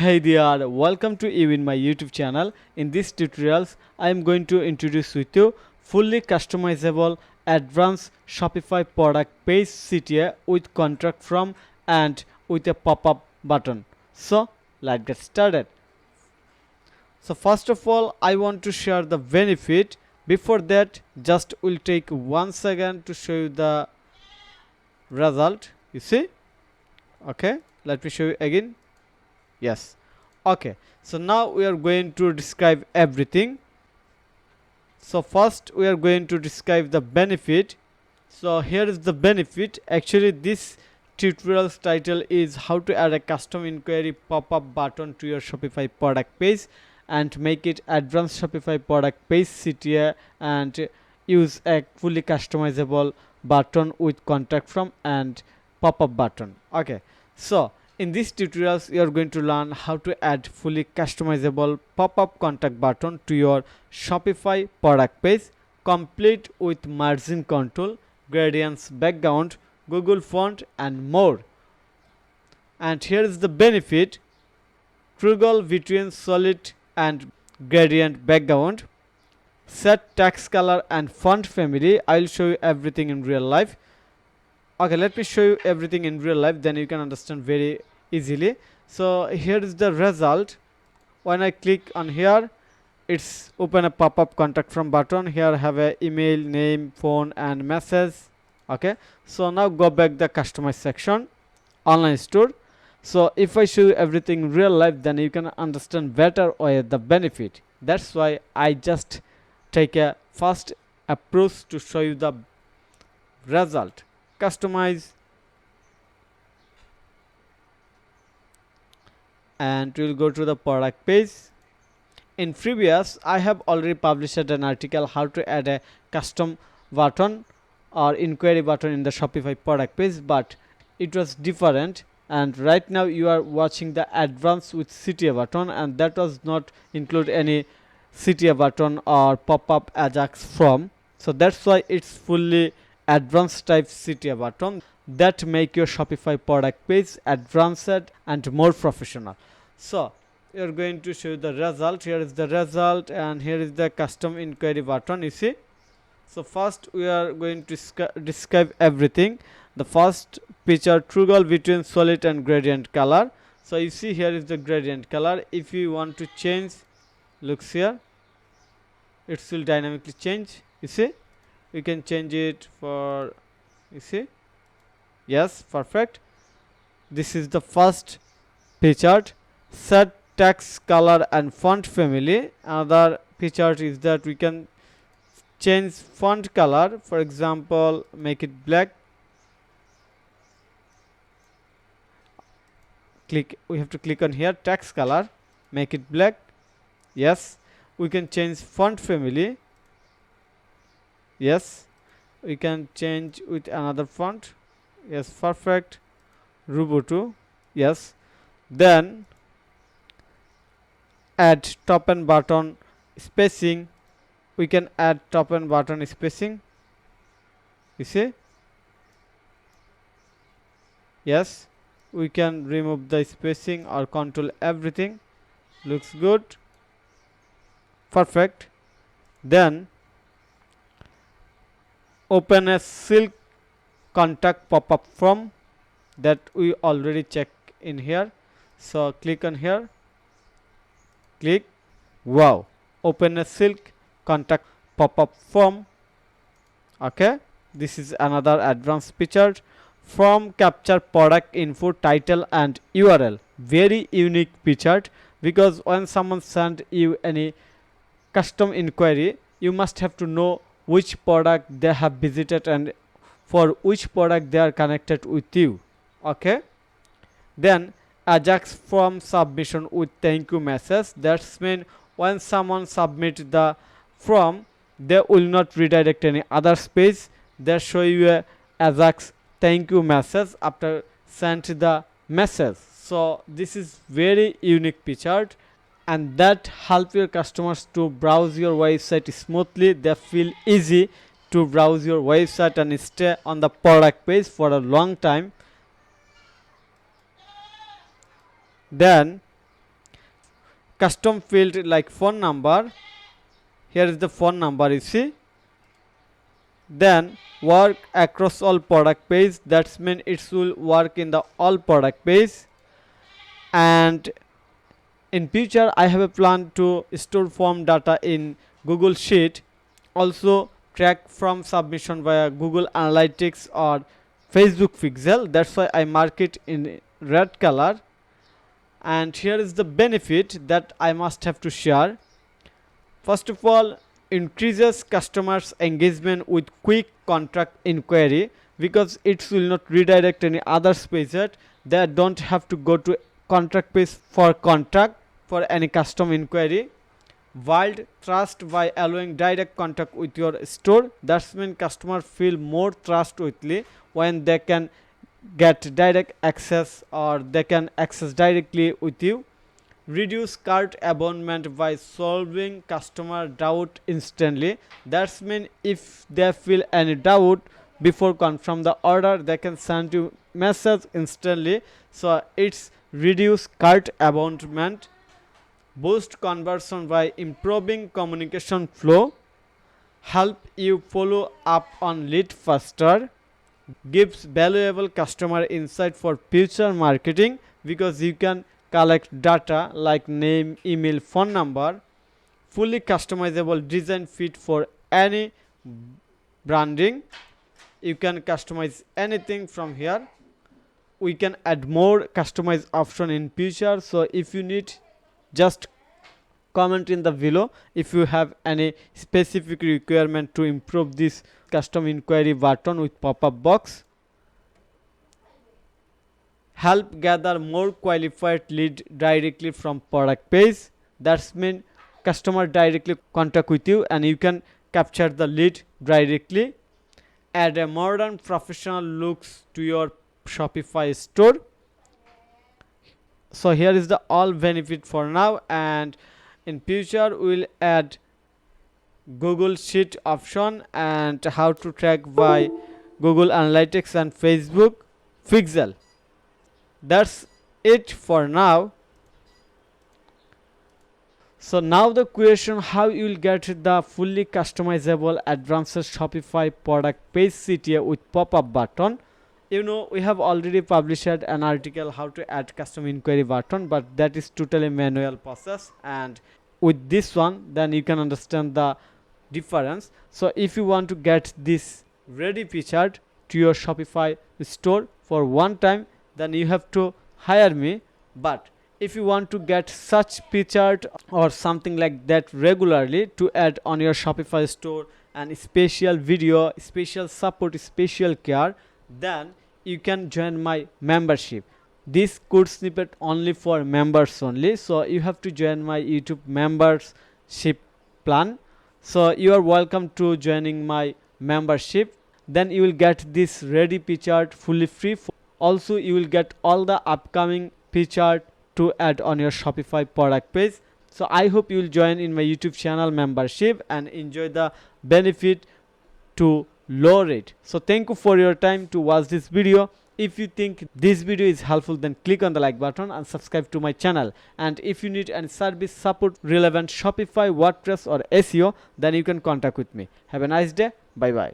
Hey there, welcome to you in my YouTube channel. In this tutorials, I am going to introduce with you fully customizable advanced Shopify product page CTA with contract from and with a pop-up button. So let's get started. So first of all, I want to share the benefit. Before that, just will take 1 second to show you the result. You see? Okay, let me show you again. Yes. Okay, so now we are going to describe everything. So first we are going to describe the benefit. So here is the benefit. Actually this tutorial's title is how to add a custom inquiry pop-up button to your Shopify product page and make it advanced Shopify product page CTA and use a fully customizable button with contact from and pop-up button. Okay, so in this tutorials you are going to learn how to add fully customizable pop-up contact button to your Shopify product page, complete with margin control, gradients, background, Google font and more. And here is the benefit: toggle between solid and gradient background, set text color and font family. I'll show you everything in real life. Okay, let me show you everything in real life, then you can understand very easily. So here is the result. When I click on here, it's open a pop-up contact from button. Here I have a email, name, phone and message. Okay, so now go back the customize section, online store. So if I show you everything in real life, then you can understand better the benefit. That's why I just take a first approach to show you the result. Customize, and we'll go to the product page. In previous, I have already published an article how to add a custom button or inquiry button in the Shopify product page, but it was different. And right now you are watching the advanced with CTA button, and that does not include any CTA button or pop-up AJAX from. So that's why it's fully advanced type CTA button that make your Shopify product page advanced and more professional. So we are going to show the result. Here is the result and here is the custom inquiry button, you see. So first we are going to describe everything. The first picture, toggle between solid and gradient color. So you see here is the gradient color. If you want to change, looks here, it will dynamically change, you see. We can change it for, you see, yes, perfect. This is the first picture. Set text color and font family. Another picture is that we can change font color, for example make it black. We have to click on here, text color, make it black. Yes, we can change font family. Yes, we can change with another font. Yes, perfect. Rubutu. Yes, then add top and bottom spacing. We can add top and bottom spacing, you see. Yes, we can remove the spacing or control everything. Looks good, perfect. Then open a silk contact pop-up from that we already check in here. So click on here, click, wow, open a silk contact pop-up form. Okay, this is another advanced picture. From capture product info, title and URL. Very unique picture, because when someone send you any custom inquiry, you must have to know which product they have visited and for which product they are connected with you. Okay, then AJAX form submission with thank you message. That's mean when someone submit the form, they will not redirect any other page. They show you a AJAX thank you message after sent the message. So this is very unique picture, and that help your customers to browse your website smoothly. They feel easy to browse your website and stay on the product page for a long time. Then custom field like phone number. Here is the phone number, you see. Then work across all product page, that's mean it will work in the all product page. And in future I have a plan to store form data in Google Sheet, also track from submission via Google Analytics or Facebook Pixel. That's why I mark it in red color. And here is the benefit that I must have to share. First of all, increases customers engagement with quick contract inquiry, because it will not redirect any other page that they don't have to go to contract page for contract for any custom inquiry. Build trust by allowing direct contact with your store. That's mean customer feel more trustworthy when they can get direct access or they can access directly with you. Reduce cart abandonment by solving customer doubt instantly. That's mean if they feel any doubt before confirm the order, they can send you message instantly. So it's reduce cart abandonment. Boost conversion by improving communication flow. Help you follow up on lead faster. Gives valuable customer insight for future marketing, because you can collect data like name, email, phone number. Fully customizable design fit for any branding. You can customize anything from here. We can add more customized option in future. So if you need, just comment in the below if you have any specific requirement to improve this custom inquiry button with pop-up box. Help gather more qualified lead directly from product page. That's mean customer directly contact with you and you can capture the lead directly. Add a modern professional looks to your Shopify store. So here is the all benefit for now, and in future we will add Google Sheet option and how to track by Google Analytics and Facebook Pixel. That's it for now. So now the question, how you will get the fully customizable advanced Shopify product page CTA with pop-up button. You know, we have already published an article how to add custom inquiry button, but that is totally manual process, and with this one then you can understand the difference. So if you want to get this ready featured to your Shopify store for one time, then you have to hire me. But if you want to get such featured or something like that regularly to add on your Shopify store and special video, special support, special care, then you can join my membership. This code snippet only for members only, so you have to join my YouTube membership plan. So you are welcome to joining my membership. Then you will get this ready featured fully free. Also you will get all the upcoming featured to add on your Shopify product page. So I hope you will join in my YouTube channel membership and enjoy the benefit to low rate. So thank you for your time to watch this video. If you think this video is helpful, then click on the like button and subscribe to my channel. And if you need any service support relevant Shopify, WordPress or SEO, then you can contact with me. Have a nice day. Bye bye.